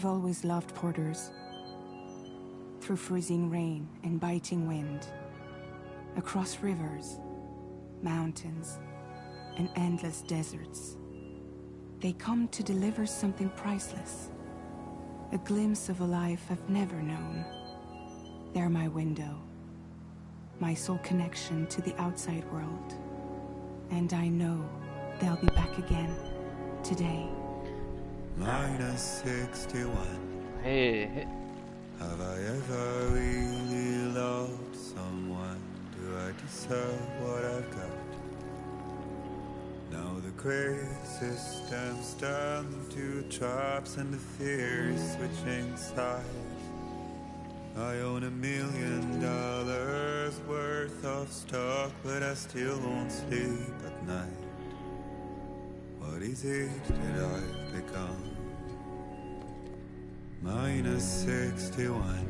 I've always loved porters. Through freezing rain and biting wind, across rivers, mountains, and endless deserts, they come to deliver something priceless, a glimpse of a life I've never known. They're my window, my sole connection to the outside world. And I know they'll be back again today. -61. Hey. Have I ever really loved someone? Do I deserve what I've got? Now the crazy system's turned into traps and the fear is switching sides. I own $1 million worth of stock, but I still won't sleep at night. What is it that I've become? -61.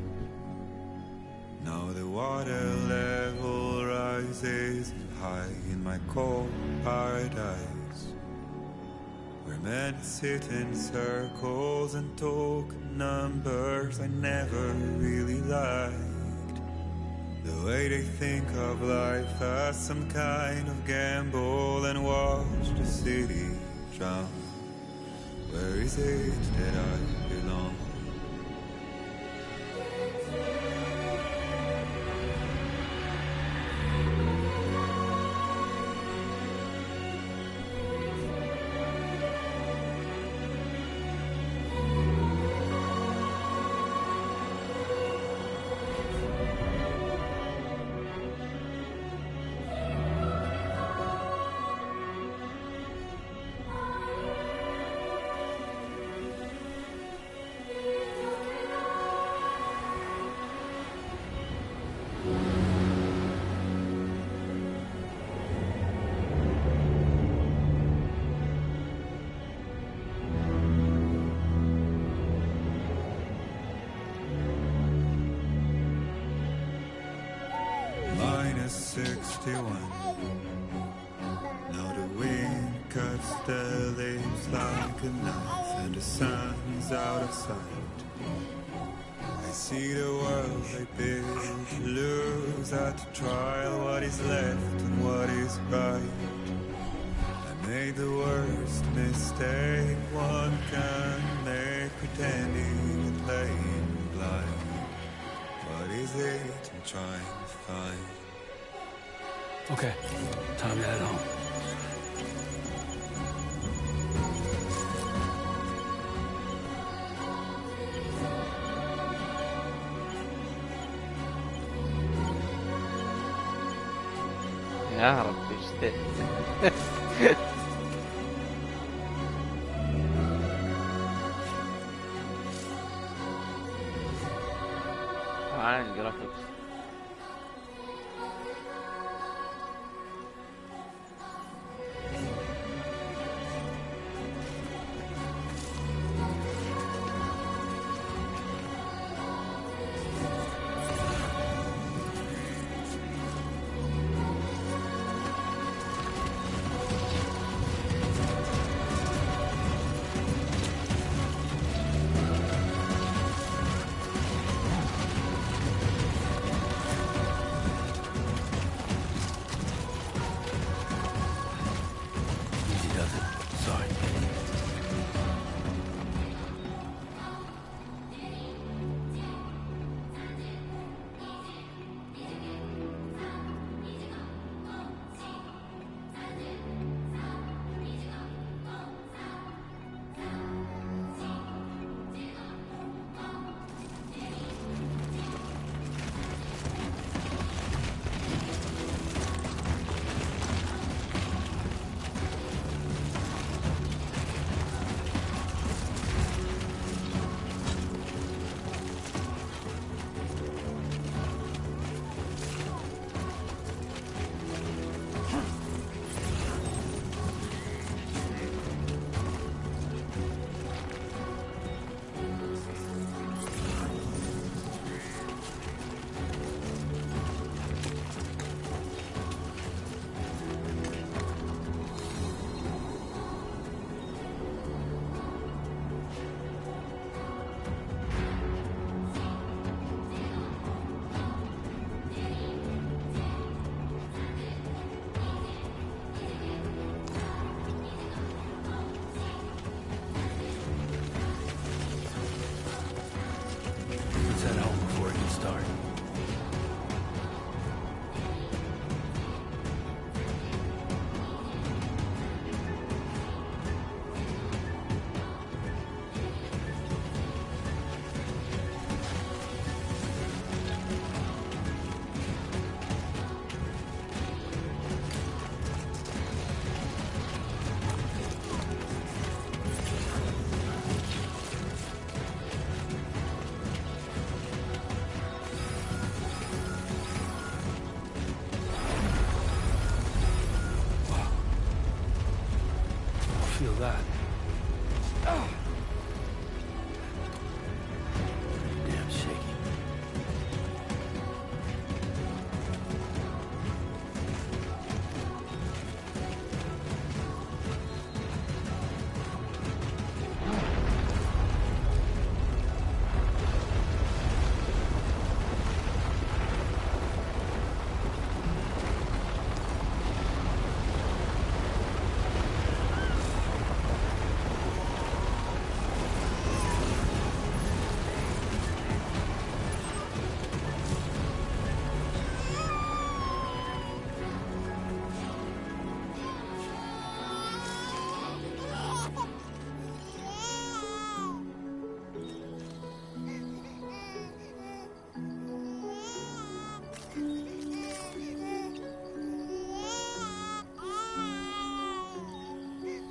Now the water level rises high in my cold paradise. We're meant to sit in circles and talk numbers I never really liked. The way they think of life as some kind of gamble and watch the city drown. Where is it that I belong? -61. Now the wind cuts the leaves like a knife and the sun's out of sight. I see the world they build to lose at the trial, what is left and what is right. I made the worst mistake one can make, pretending and playing blind. What is it I'm trying to find? Okay, time to head home. يا ربي اشتقت. عن جرافيكس. Let's head home before it gets dark. Feel that. Damn shaky.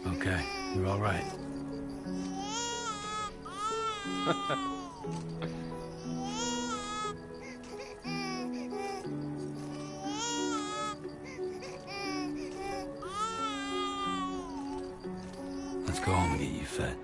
Okay, you're all right. Let's go home and get you fed.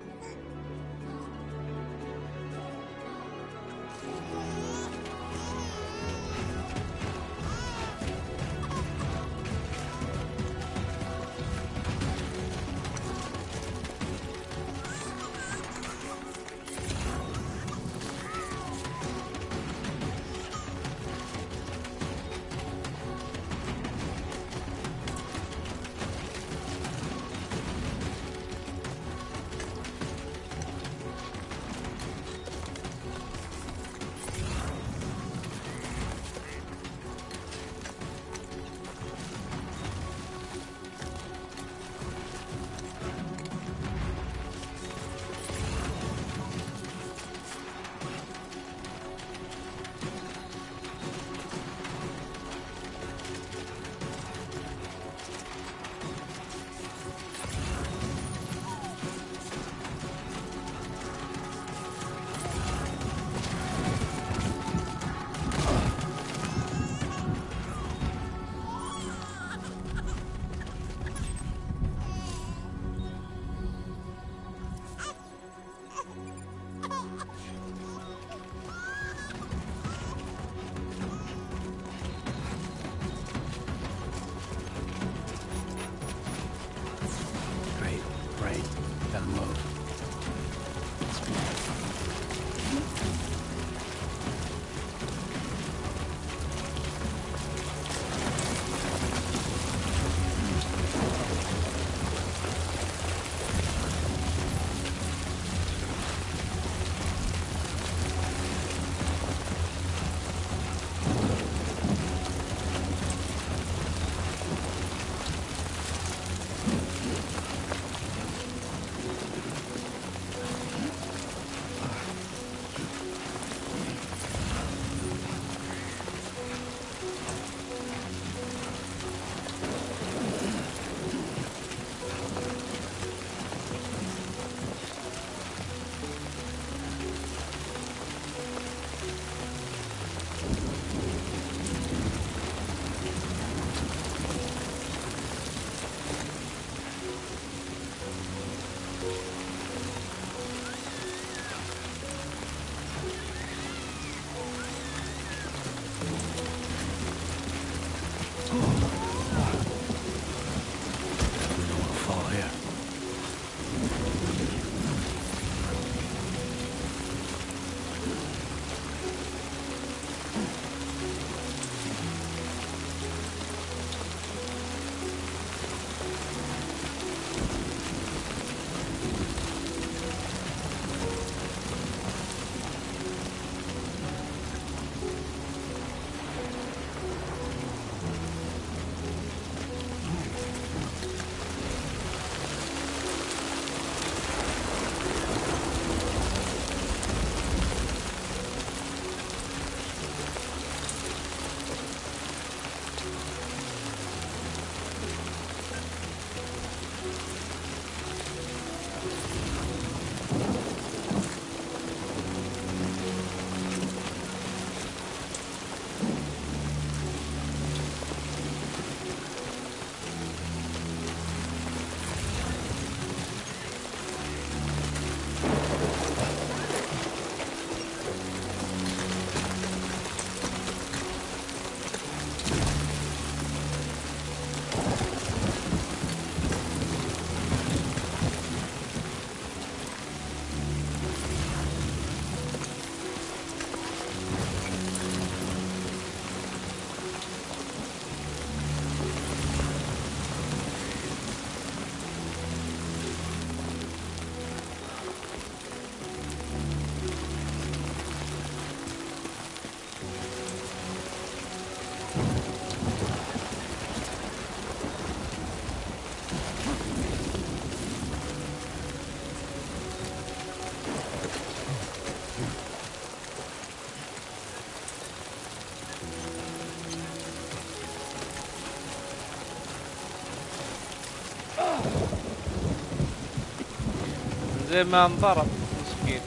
زي ما انضرب مسكين.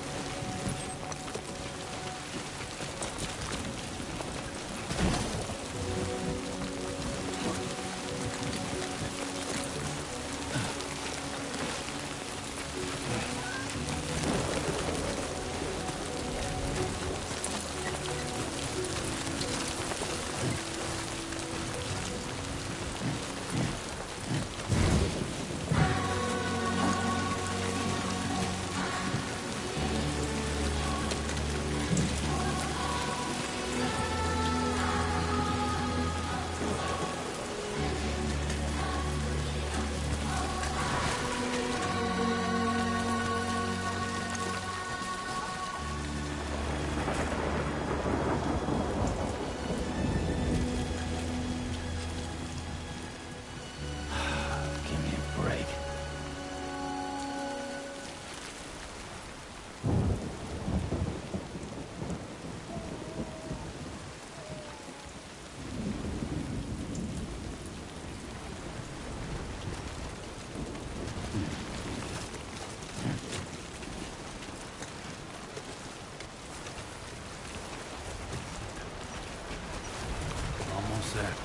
Almost there.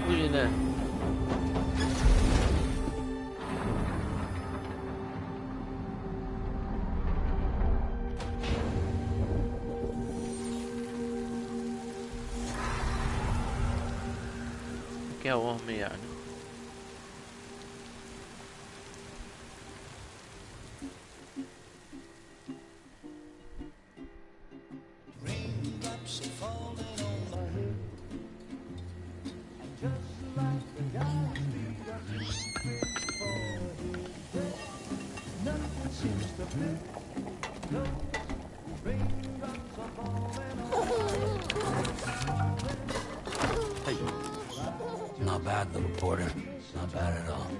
وجنا كوهمي يعني. Hey. Not bad, little porter. Not bad at all.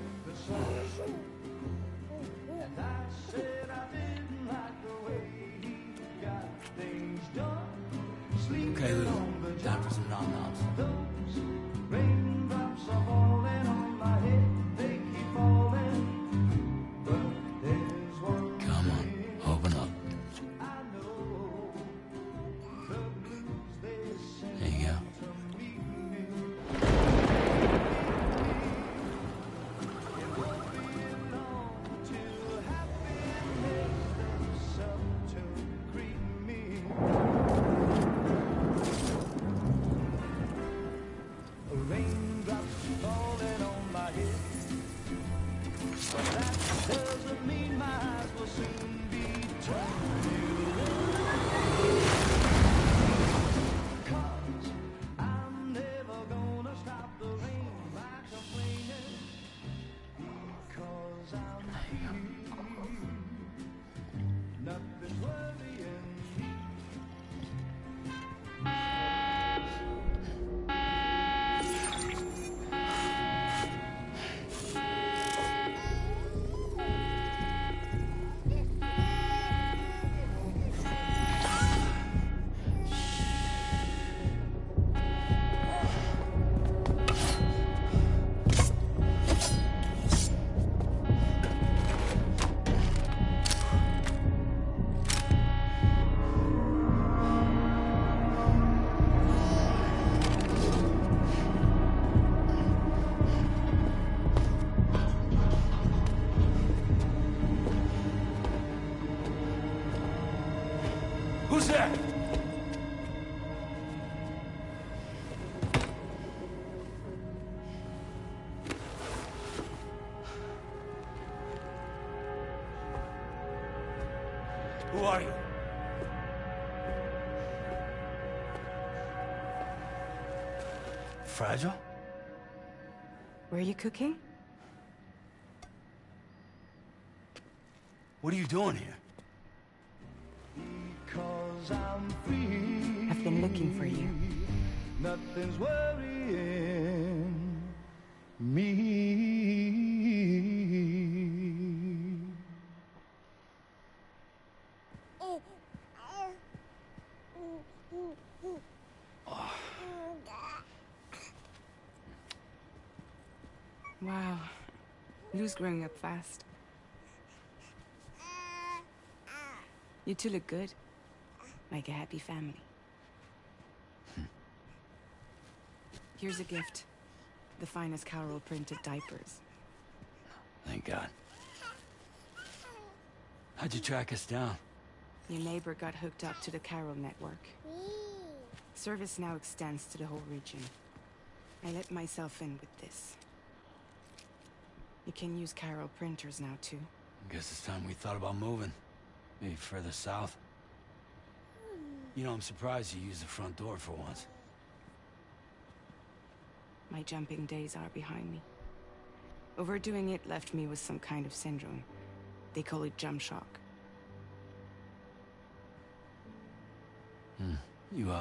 Okay, Lou. Time for some nom-noms. Come on, open up. There you go. Who's there? Who are you? Fragile? Were you cooking? What are you doing here? I've been looking for you. Nothing's worrying me. Wow. Lou's growing up fast. You two look good. Like a happy family. Here's a gift. The finest Carol printed diapers. Thank God. How'd you track us down? Your neighbor got hooked up to the Carol network. Service now extends to the whole region. I let myself in with this. You can use Carol printers now too. Guess it's time we thought about moving. Maybe further south. You know, I'm surprised you used the front door for once. My jumping days are behind me. Overdoing it left me with some kind of syndrome. They call it jump shock. You,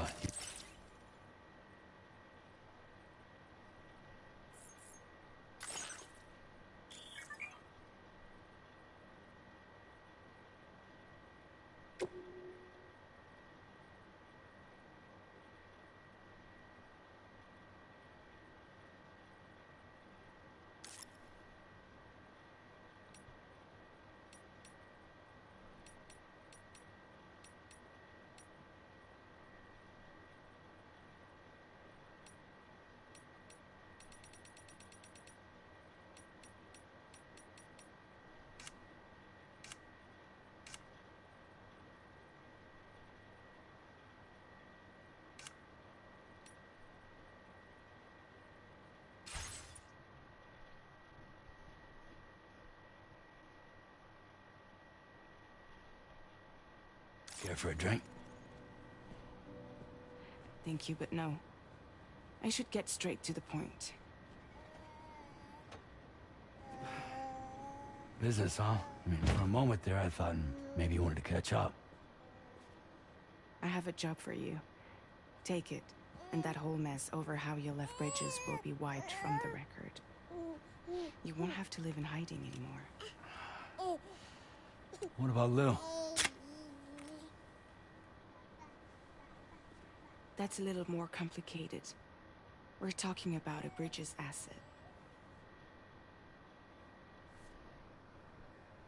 care for a drink? Thank you, but no. I should get straight to the point. Business, huh? I mean, for a moment there, I thought maybe you wanted to catch up. I have a job for you. Take it, and that whole mess over how you left Bridges will be wiped from the record. You won't have to live in hiding anymore. What about Lou? That's a little more complicated. We're talking about a Bridges asset.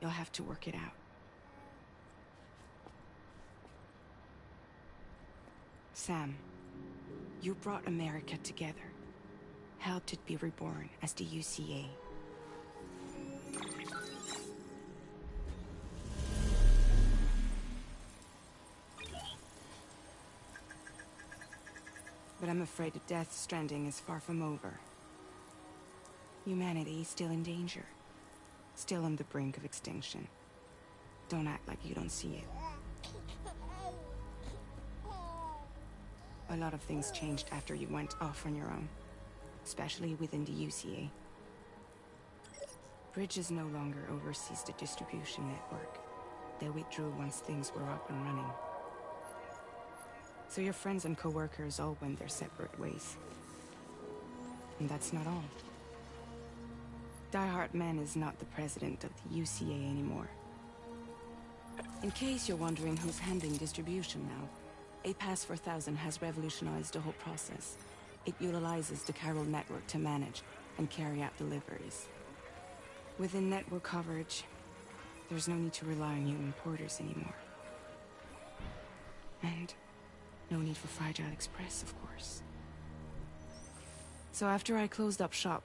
You'll have to work it out. Sam, you brought America together. Helped it be reborn as the UCA. But I'm afraid the death stranding is far from over. Humanity is still in danger. Still on the brink of extinction. Don't act like you don't see it. A lot of things changed after you went off on your own. Especially within the UCA. Bridges no longer oversees the distribution network. They withdrew once things were up and running. So your friends and co-workers all went their separate ways. And that's not all. Die Hard Man is not the president of the UCA anymore. In case you're wondering who's handling distribution now, A Pass 4000 has revolutionized the whole process. It utilizes the Carol network to manage and carry out deliveries. Within network coverage, there's no need to rely on human porters anymore. And no need for Fragile Express, of course. So after I closed up shop,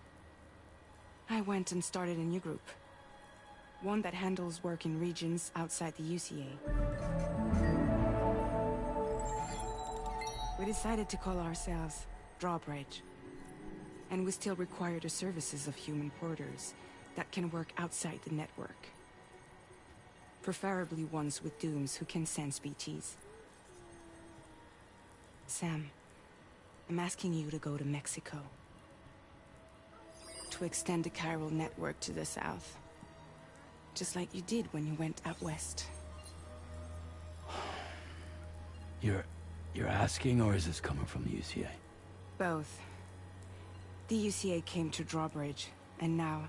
I went and started a new group. One that handles work in regions outside the UCA. We decided to call ourselves Drawbridge. And we still require the services of human porters that can work outside the network. Preferably ones with dooms who can sense BTs. Sam, I'm asking you to go to Mexico. To extend the chiral network to the south. Just like you did when you went out west. You're asking, or is this coming from the UCA? Both. The UCA came to Drawbridge, and now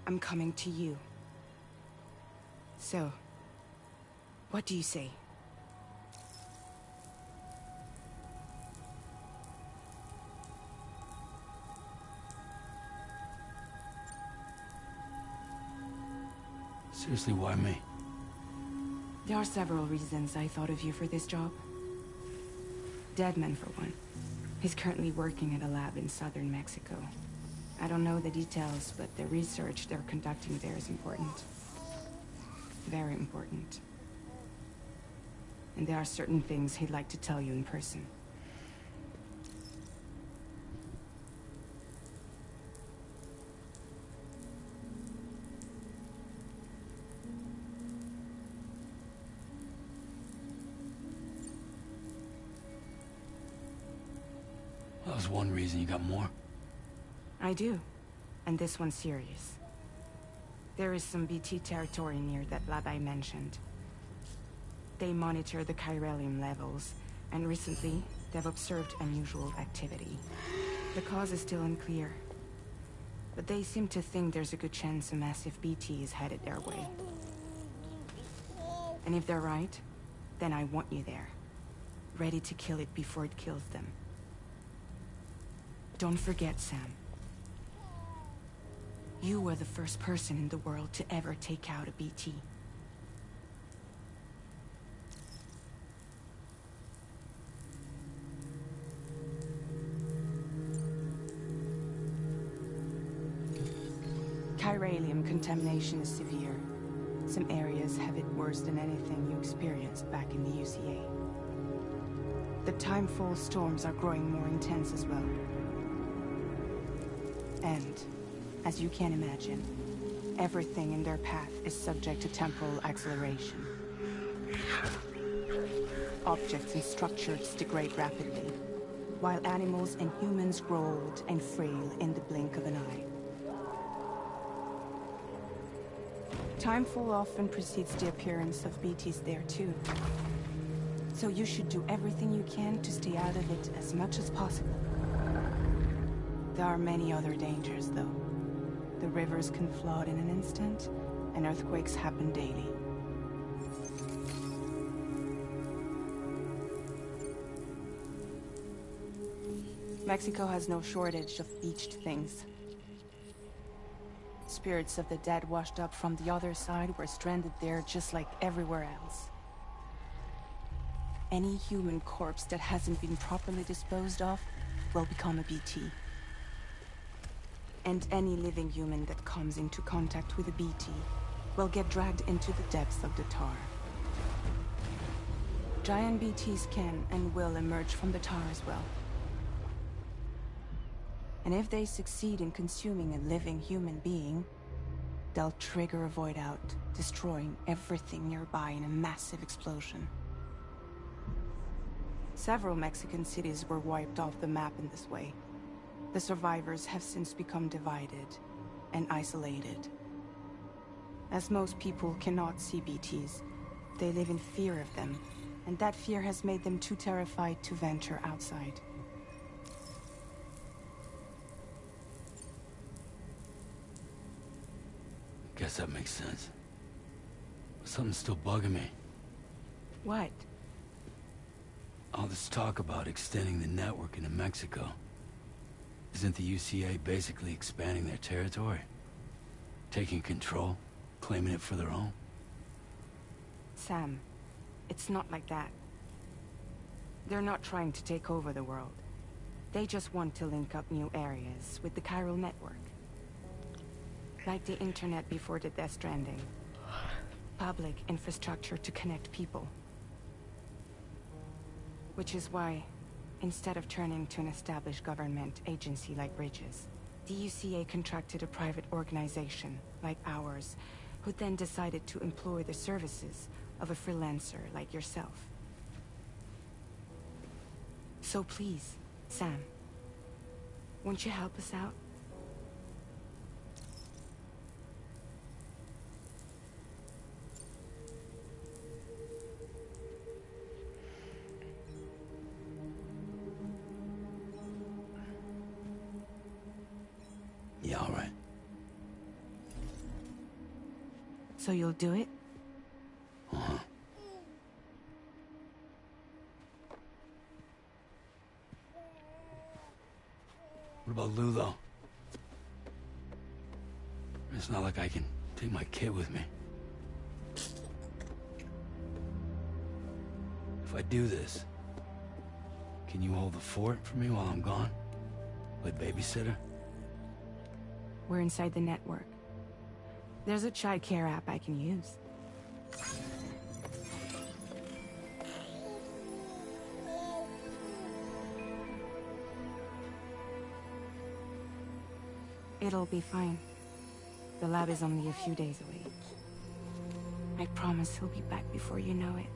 I'm coming to you. So, what do you say? Seriously, why me? There are several reasons I thought of you for this job. Deadman, for one. He's currently working at a lab in southern Mexico. I don't know the details, but the research they're conducting there is important. Very important. And there are certain things he'd like to tell you in person. That was one reason. You got more? I do. And this one's serious. There is some BT territory near that lab I mentioned. They monitor the chiralium levels, and recently, they've observed unusual activity. The cause is still unclear. But they seem to think there's a good chance a massive BT is headed their way. And if they're right, then I want you there. Ready to kill it before it kills them. Don't forget, Sam. You were the first person in the world to ever take out a BT. Chiralium contamination is severe. Some areas have it worse than anything you experienced back in the UCA. The timefall storms are growing more intense as well. And, as you can imagine, everything in their path is subject to temporal acceleration. Objects and structures degrade rapidly, while animals and humans grow old and frail in the blink of an eye. Timefall often precedes the appearance of BTs there too. So you should do everything you can to stay out of it as much as possible. There are many other dangers, though. The rivers can flood in an instant, and earthquakes happen daily. Mexico has no shortage of beached things. Spirits of the dead washed up from the other side were stranded there just like everywhere else. Any human corpse that hasn't been properly disposed of will become a BT. And any living human that comes into contact with a BT will get dragged into the depths of the tar. Giant BTs can and will emerge from the tar as well. And if they succeed in consuming a living human being, they'll trigger a void out, destroying everything nearby in a massive explosion. Several Mexican cities were wiped off the map in this way. The survivors have since become divided and isolated. As most people cannot see BTs, they live in fear of them, and that fear has made them too terrified to venture outside. Guess that makes sense. Something's still bugging me. What? All this talk about extending the network into Mexico. Isn't the UCA basically expanding their territory? Taking control? Claiming it for their own? Sam, it's not like that. They're not trying to take over the world. They just want to link up new areas with the chiral network. Like the internet before the Death Stranding. Public infrastructure to connect people. Which is why Instead of turning to an established government agency like Bridges, the UCA contracted a private organization like ours, who then decided to employ the services of a freelancer like yourself. So please, Sam, won't you help us out? Yeah, all right. So you'll do it? Uh-huh. What about Lou, though? It's not like I can take my kid with me. If I do this, can you hold the fort for me while I'm gone? Play babysitter? We're inside the network. There's a child care app I can use. It'll be fine. The lab is only a few days away. I promise he'll be back before you know it.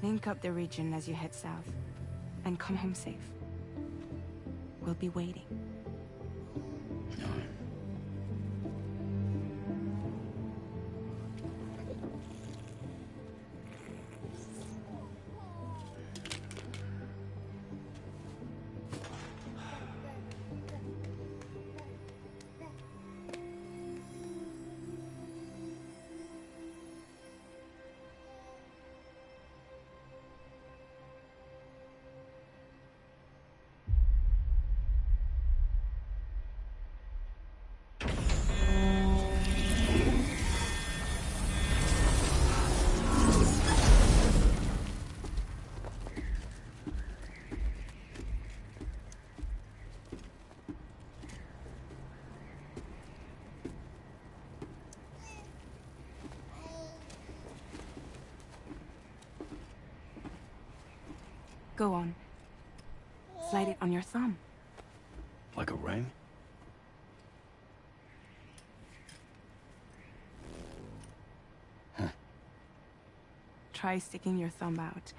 Link up the region as you head south, and come home safe. We'll be waiting. All right. Go on. Slide it on your thumb. Like a ring? Huh. Try sticking your thumb out,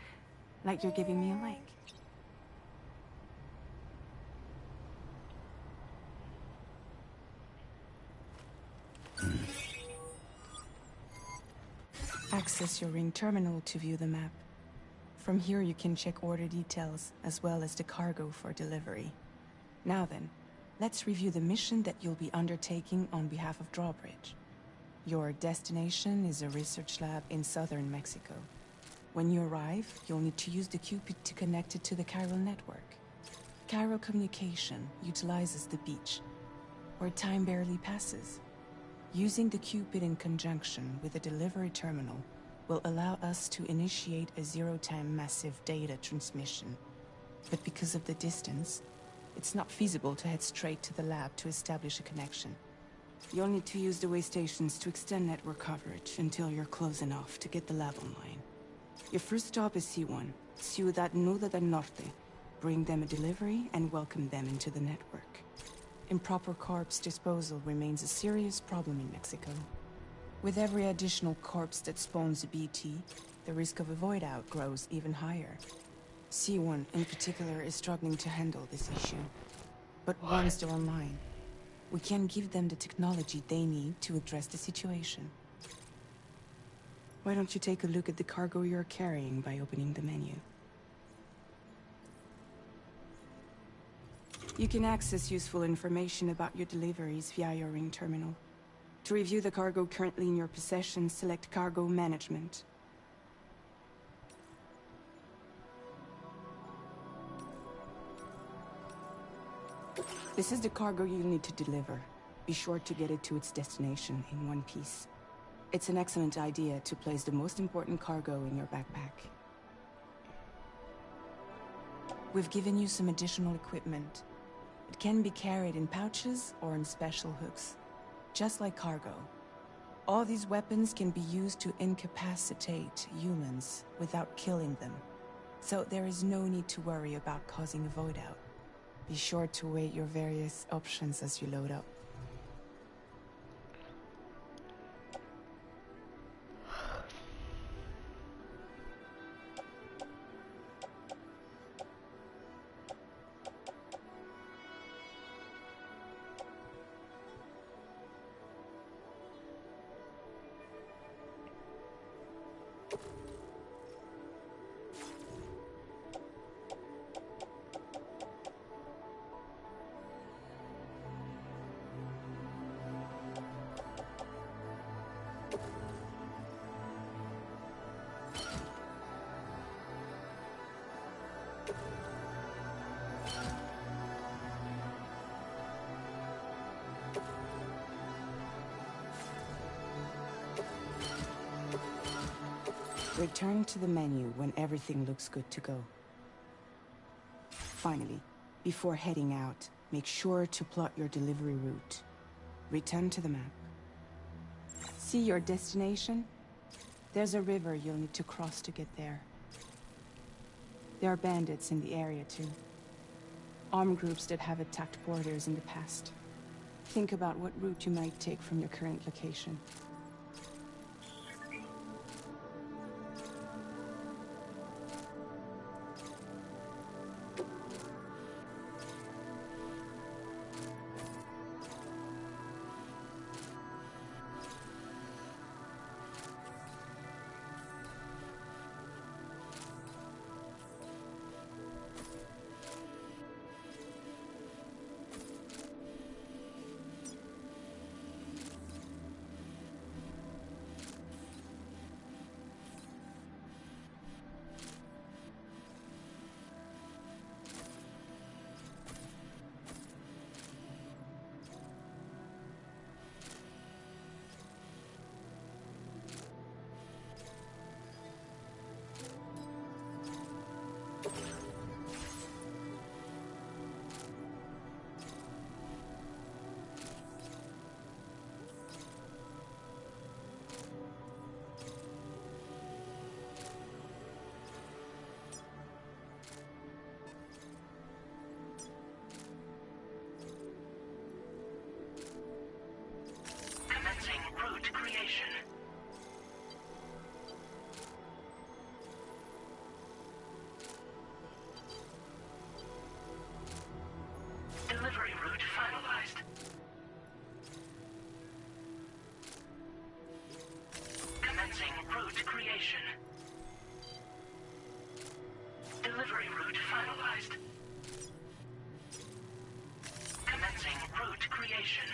like you're giving me a like. Access your ring terminal to view the map. From here you can check order details, as well as the cargo for delivery. Now then, let's review the mission that you'll be undertaking on behalf of Drawbridge. Your destination is a research lab in southern Mexico. When you arrive, you'll need to use the Cupid to connect it to the chiral network. Chiral communication utilizes the beach, where time barely passes. Using the Cupid in conjunction with the delivery terminal will allow us to initiate a zero-time massive data transmission. But because of the distance, it's not feasible to head straight to the lab to establish a connection. You'll need to use the way stations to extend network coverage until you're close enough to get the lab online. Your first stop is C1, Ciudad Nuda del Norte. Bring them a delivery and welcome them into the network. Improper corpse disposal remains a serious problem in Mexico. With every additional corpse that spawns a BT, the risk of a void out grows even higher. C1 in particular is struggling to handle this issue. But once they're online, we can give them the technology they need to address the situation. Why don't you take a look at the cargo you're carrying by opening the menu? You can access useful information about your deliveries via your ring terminal. To review the cargo currently in your possession, select Cargo Management. This is the cargo you'll need to deliver. Be sure to get it to its destination in one piece. It's an excellent idea to place the most important cargo in your backpack. We've given you some additional equipment. It can be carried in pouches or in special hooks, just like cargo. All these weapons can be used to incapacitate humans without killing them. So there is no need to worry about causing a void out. Be sure to weigh your various options as you load up. Return to the menu when everything looks good to go. Finally, before heading out, make sure to plot your delivery route. Return to the map. See your destination? There's a river you'll need to cross to get there. There are bandits in the area too. Armed groups that have attacked borders in the past. Think about what route you might take from your current location. Route creation. Delivery route finalized. Commencing route creation. Delivery route finalized. Commencing route creation.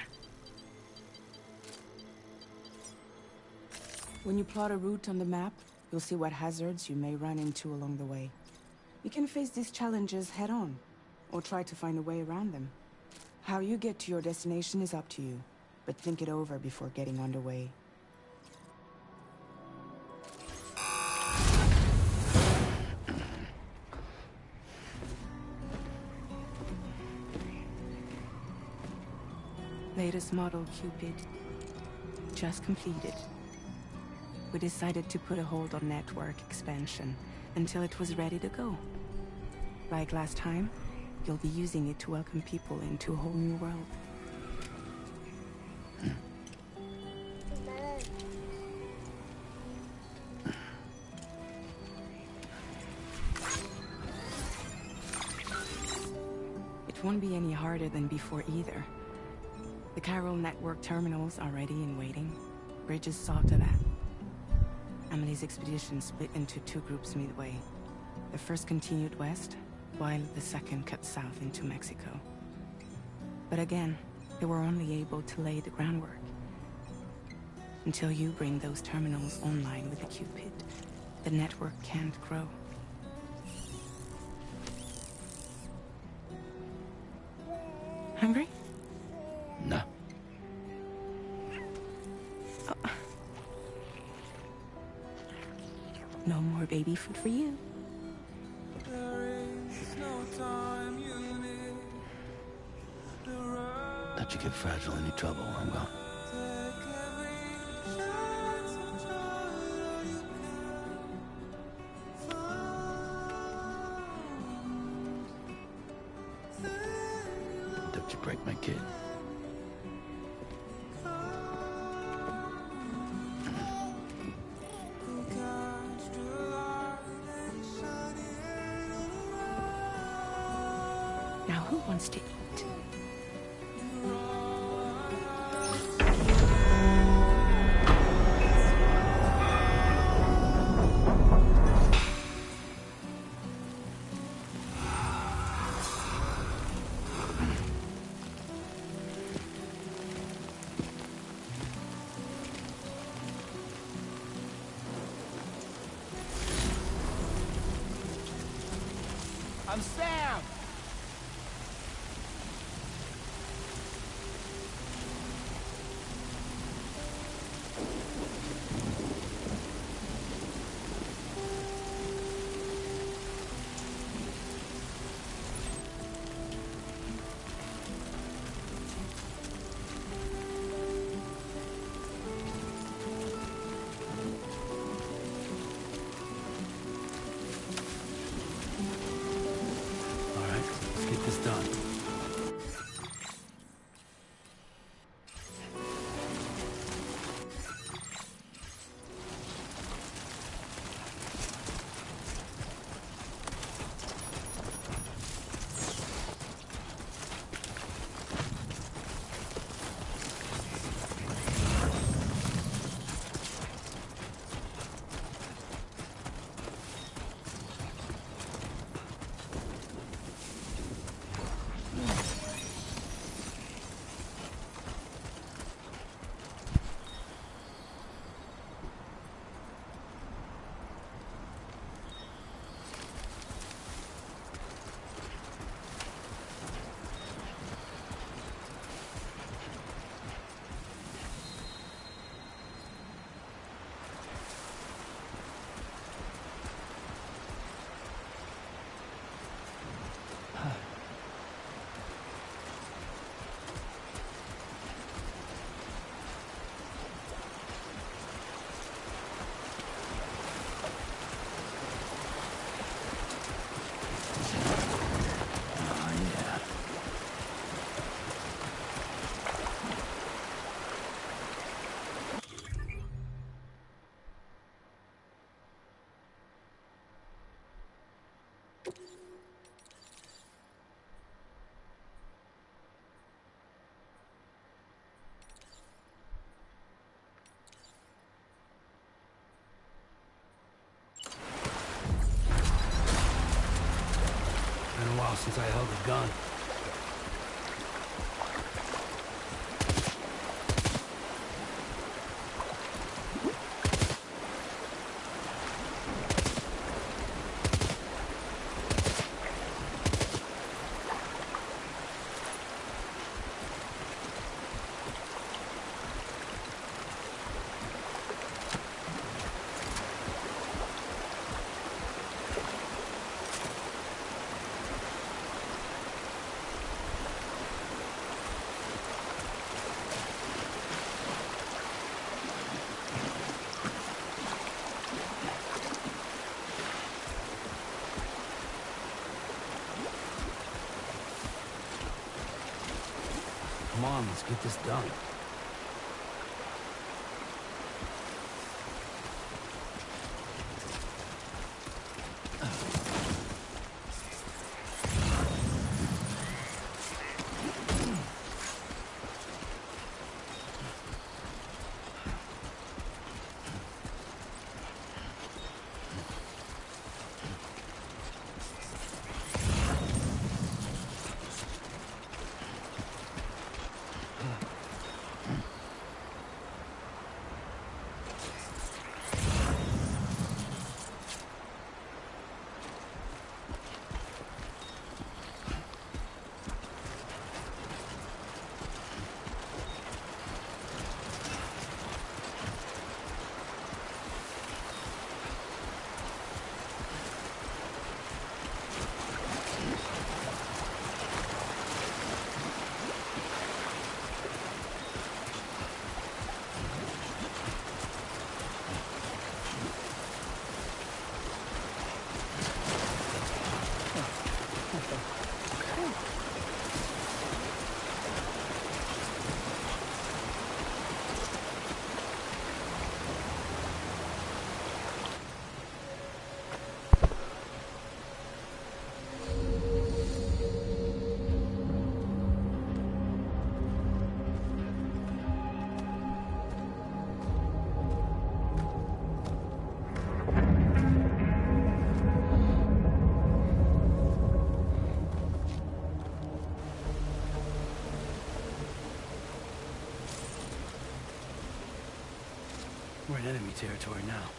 When you plot a route on the map, you'll see what hazards you may run into along the way. You can face these challenges head-on, or try to find a way around them. How you get to your destination is up to you, but think it over before getting underway. Latest model Cupid. Just completed. We decided to put a hold on network expansion until it was ready to go. Like last time, you'll be using it to welcome people into a whole new world. It won't be any harder than before either. The Chiral network terminals are ready and waiting. Bridges saw to that. Emily's expedition split into two groups midway. The first continued west, while the second cut south into Mexico. But again, they were only able to lay the groundwork. Until you bring those terminals online with the Cupid, the network can't grow. Hungry? No. No more baby food for you. Let you get fragile in your trouble, I'm gone. took to break my kid. Now who wants to eat? I'm Sam! All right, let's get this done. Been a while since I held a gun. Come on, let's get this done. We're in enemy territory now.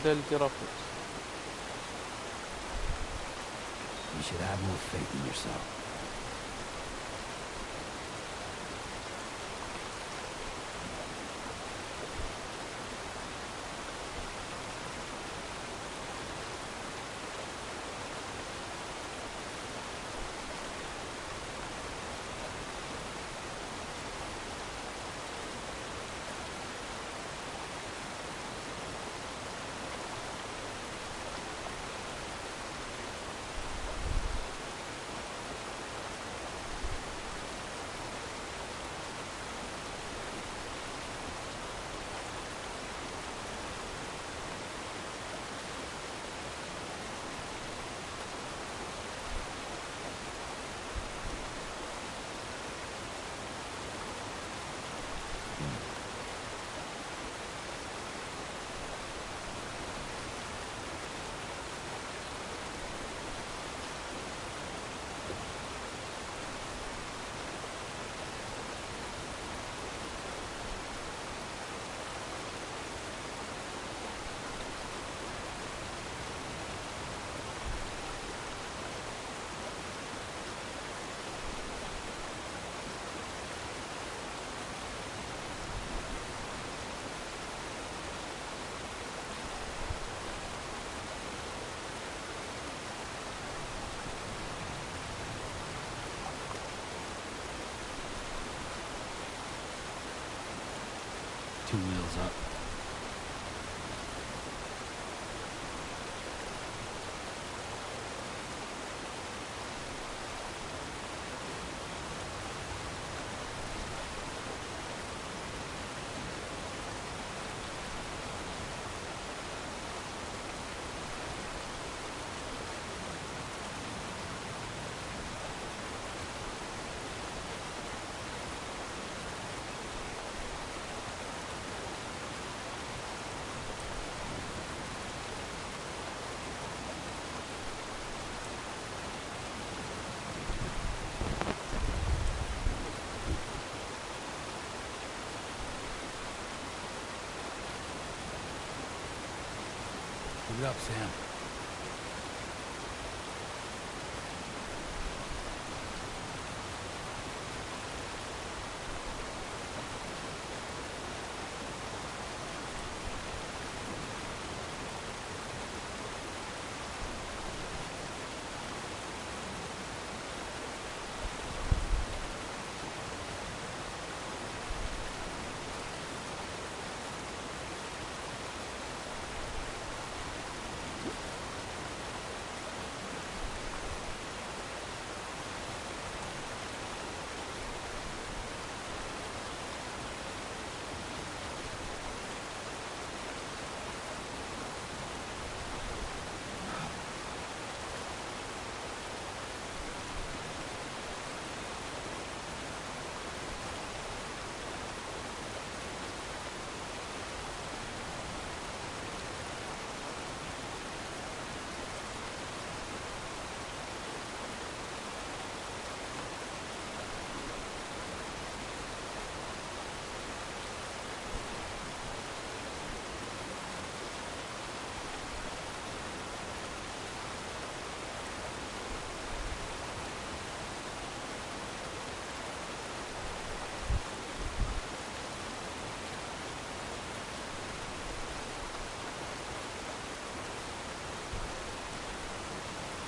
ده الجرافيك. You should have more faith in yourself. Two wheels up. Keep it up, Sam.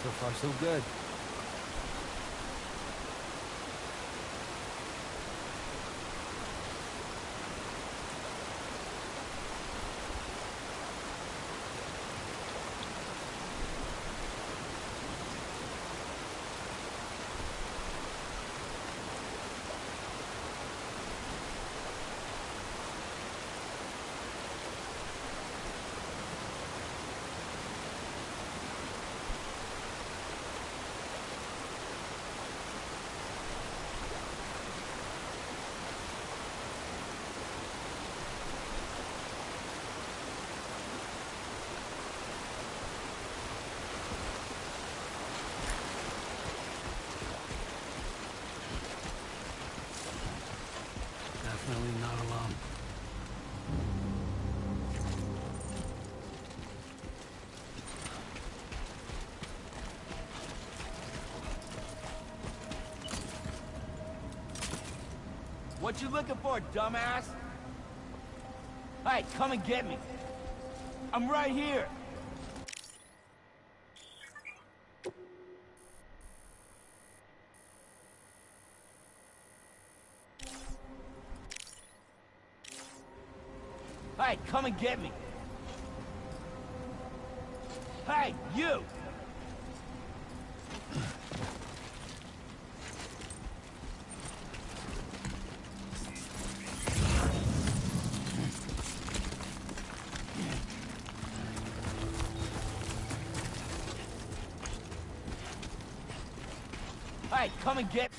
So far, so good. Definitely not alone. What you looking for, dumbass? Hey, come and get me. I'm right here. Hey, come and get me. Hey, you! Hey, come and get...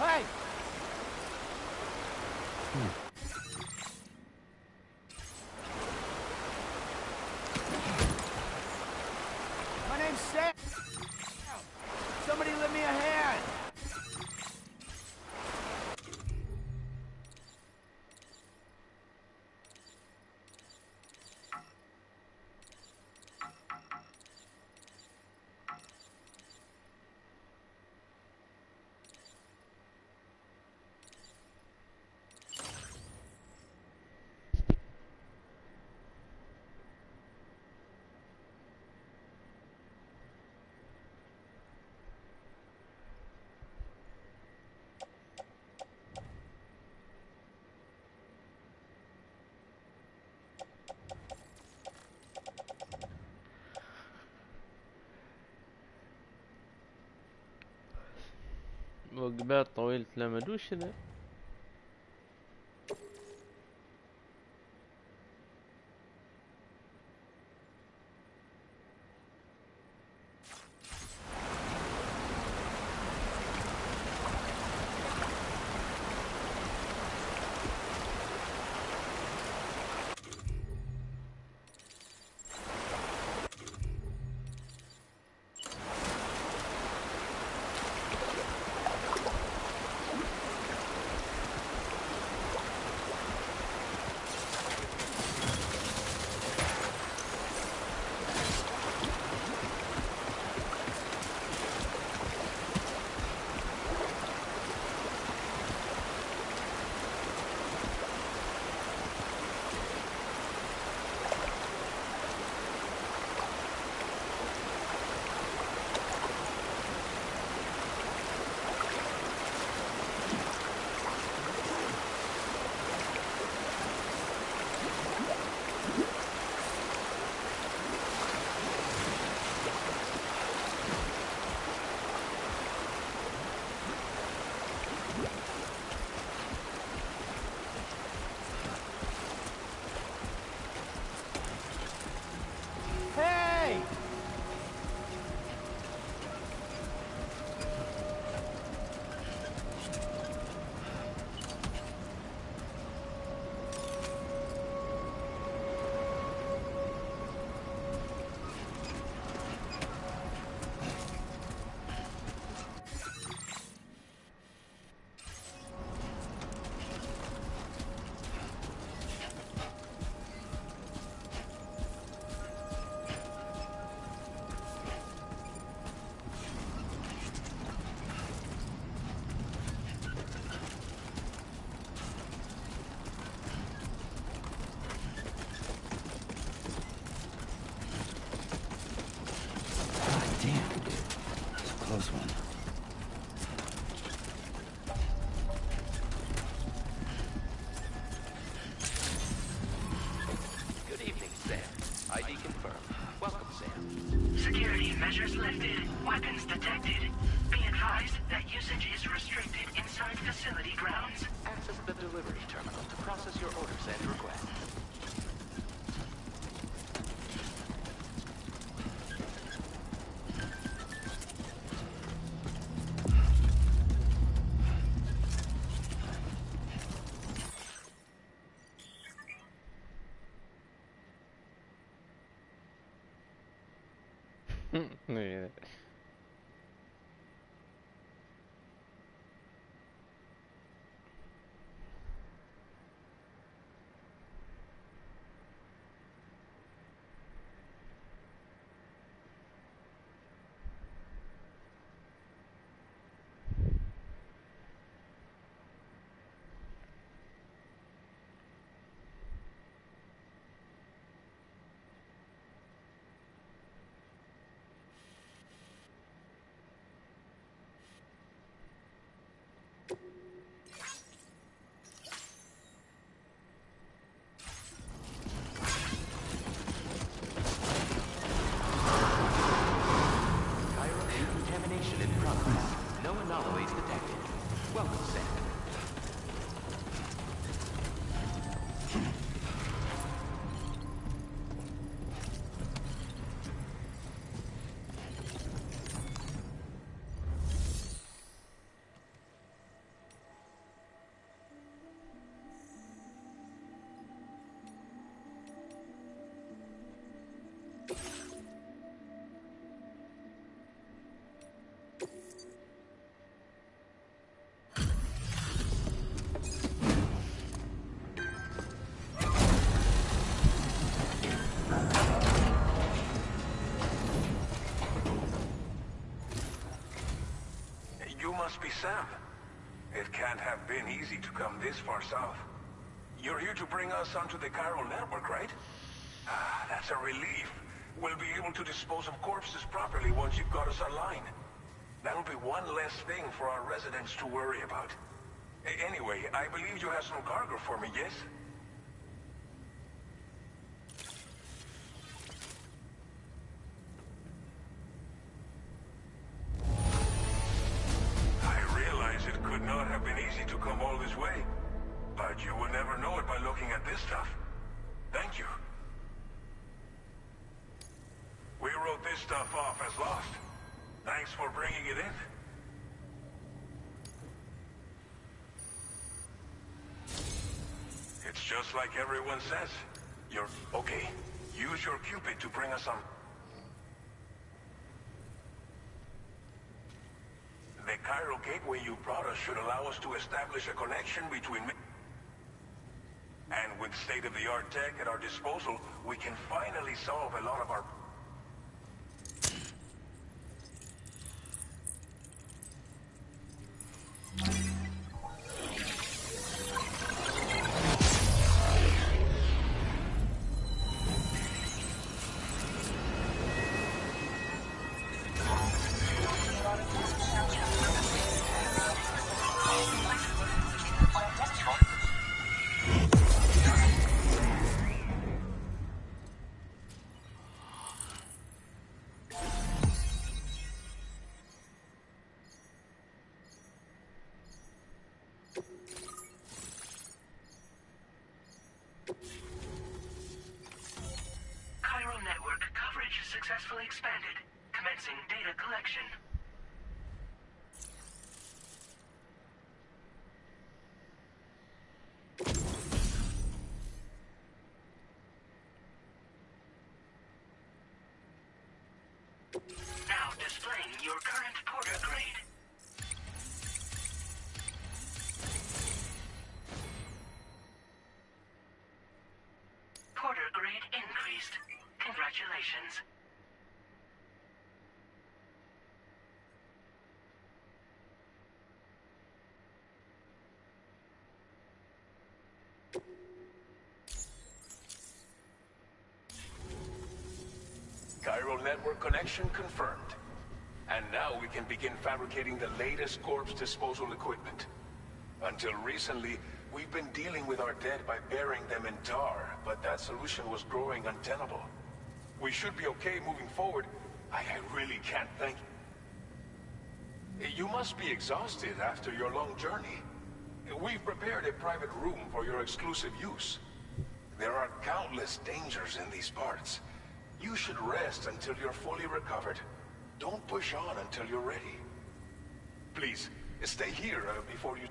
Hey! My name's Sam. Somebody lend me a hand. وجبات طويلة الأمد وش ذا؟ Measures lifted. Weapons detected. Be advised that usage is restricted inside facility grounds. Access the delivery terminal to process your orders and requests. Yeah. Must be Sam. It can't have been easy to come this far south. You're here to bring us onto the chiral network, right? Ah, that's a relief. We'll be able to dispose of corpses properly once you've got us online. That'll be one less thing for our residents to worry about. Anyway, I believe you have some cargo for me, yes? Stuff off as lost. Thanks for bringing it in. It's just like everyone says. You're okay. Use your Cupid to bring us some. The chiral gateway you brought us should allow us to establish a connection between me. And with state-of-the-art tech at our disposal, we can finally solve a lot of our successfully expanded. Commencing data collection. Now displaying your current porter grade. Porter grade increased. Congratulations. Chiral network connection confirmed. And now we can begin fabricating the latest corpse disposal equipment. Until recently, we've been dealing with our dead by burying them in tar, but that solution was growing untenable. We should be okay moving forward, I really can't thank you. You must be exhausted after your long journey. We've prepared a private room for your exclusive use. There are countless dangers in these parts. You should rest until you're fully recovered. Don't push on until you're ready. Please, stay here before you...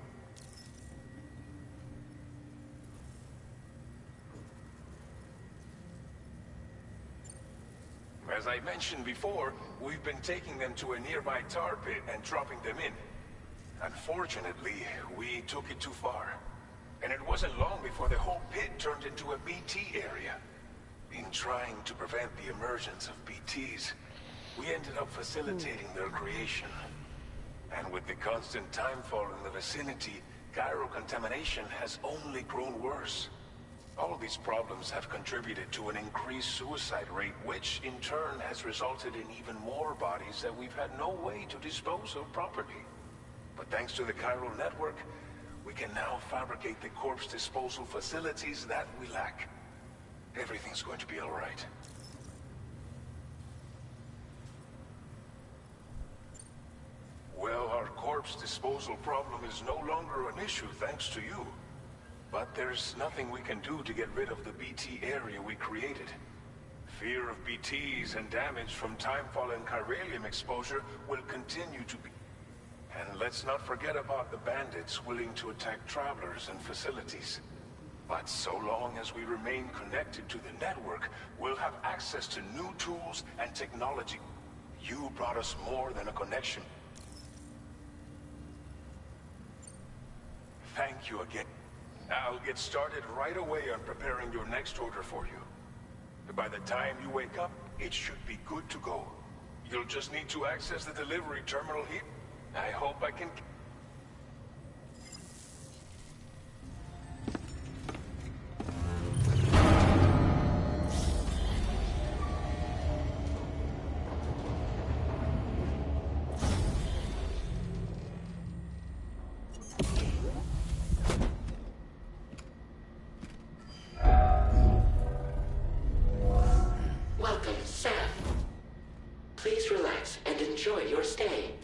As I mentioned before, we've been taking them to a nearby tar pit and dropping them in. Unfortunately, we took it too far. And it wasn't long before the whole pit turned into a BT area. In trying to prevent the emergence of BTs, we ended up facilitating their creation. And with the constant timefall in the vicinity, gyro contamination has only grown worse. All these problems have contributed to an increased suicide rate, which in turn has resulted in even more bodies that we've had no way to dispose of properly. But thanks to the chiral network, we can now fabricate the corpse disposal facilities that we lack. Everything's going to be all right. Well, our corpse disposal problem is no longer an issue thanks to you. But there's nothing we can do to get rid of the BT area we created. Fear of BTs and damage from timefall and chiralium exposure will continue to be. And let's not forget about the bandits willing to attack travelers and facilities. But so long as we remain connected to the network, we'll have access to new tools and technology. You brought us more than a connection. Thank you again. I'll get started right away on preparing your next order for you. By the time you wake up, it should be good to go. You'll just need to access the delivery terminal here. I hope I can... Welcome, Sam. Please relax and enjoy your stay.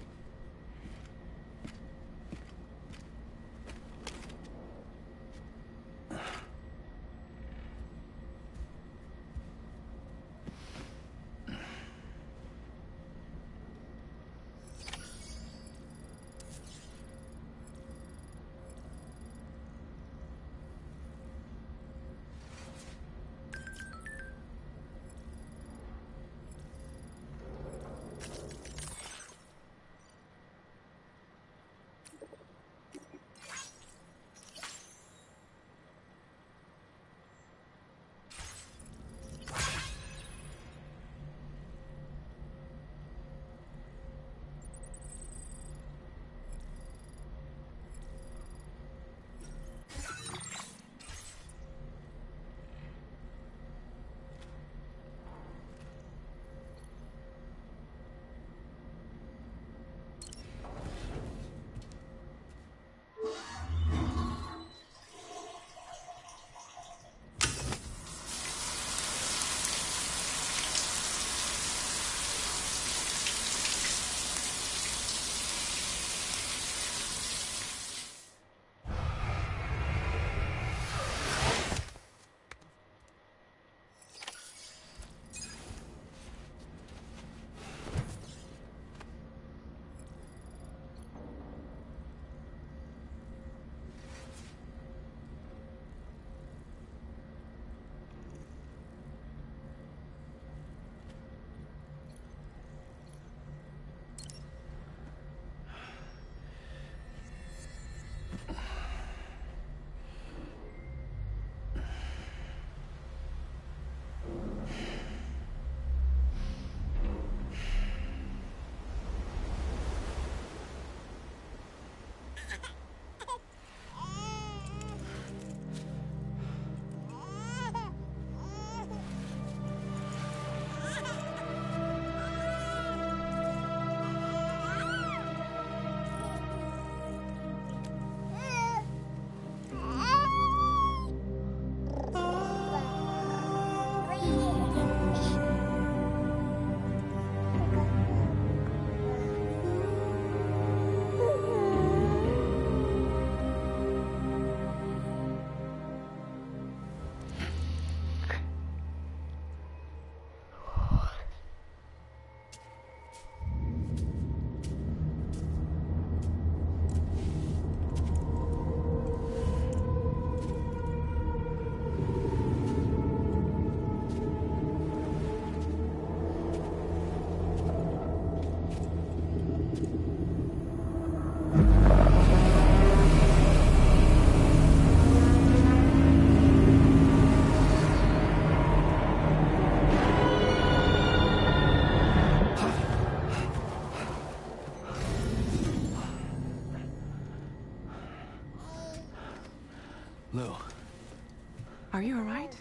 Are you alright?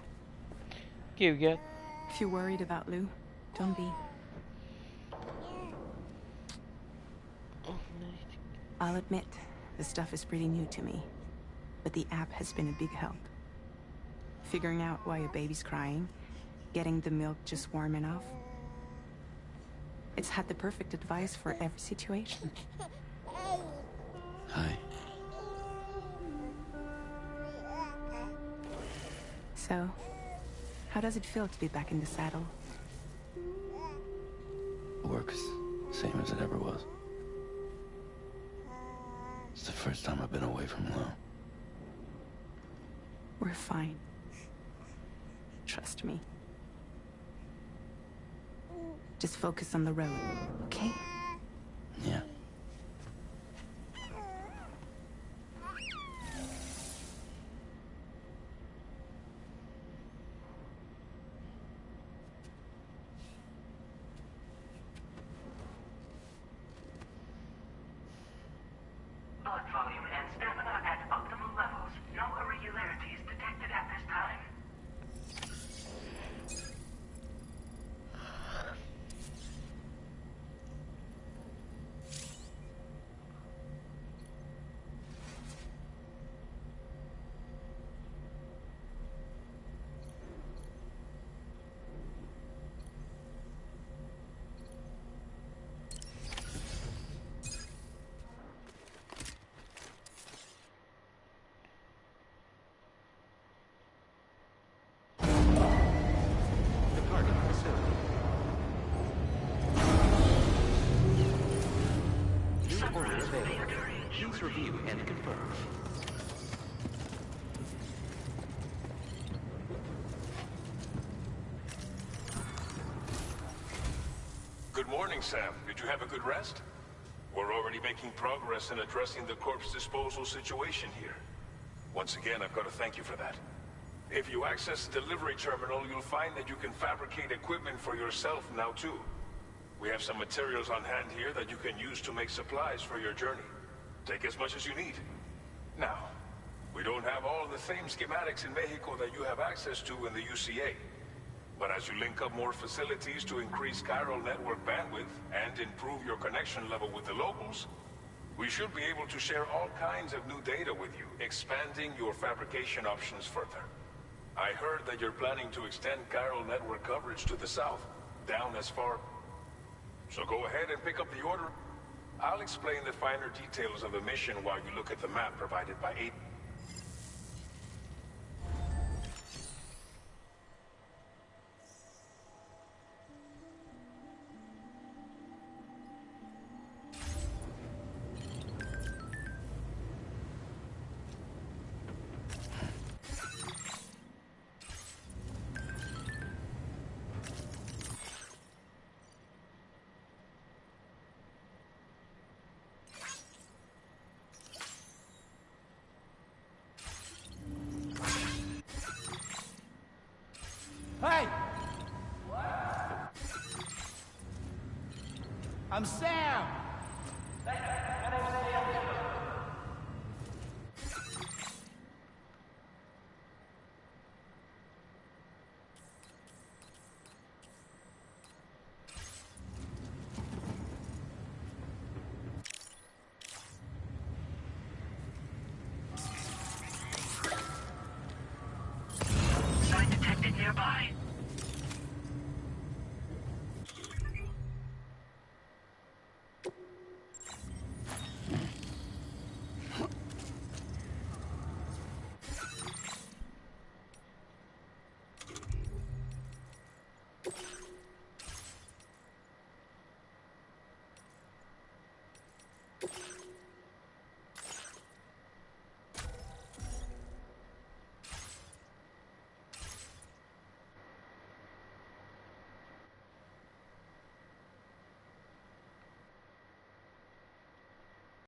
كيف If you're worried about Lou, don't be. I'll admit, the stuff is pretty new to me, but the app has been a big help. Figuring out why a baby's crying, getting the milk just warm enough. It's had the perfect advice for every situation. Hi. So, how does it feel to be back in the saddle? Works same as it ever was. It's the first time I've been away from Lou. We're fine. Trust me. Just focus on the road, okay? Yeah. Blood volume and stamina at optimal levels. No irregularities detected at this time. Departing facility. New order available. Please review and confirm. Good morning, Sam. Did you have a good rest? We're already making progress in addressing the corpse disposal situation here. Once again, I've got to thank you for that. If you access the delivery terminal, you'll find that you can fabricate equipment for yourself now too. We have some materials on hand here that you can use to make supplies for your journey. Take as much as you need. Now, we don't have all the same schematics in Mexico that you have access to in the UCA. But as you link up more facilities to increase chiral network bandwidth and improve your connection level with the locals, we should be able to share all kinds of new data with you, expanding your fabrication options further. I heard that you're planning to extend chiral network coverage to the south, down as far. So go ahead and pick up the order. I'll explain the finer details of the mission while you look at the map provided by Aiden. Hey! I'm Sam!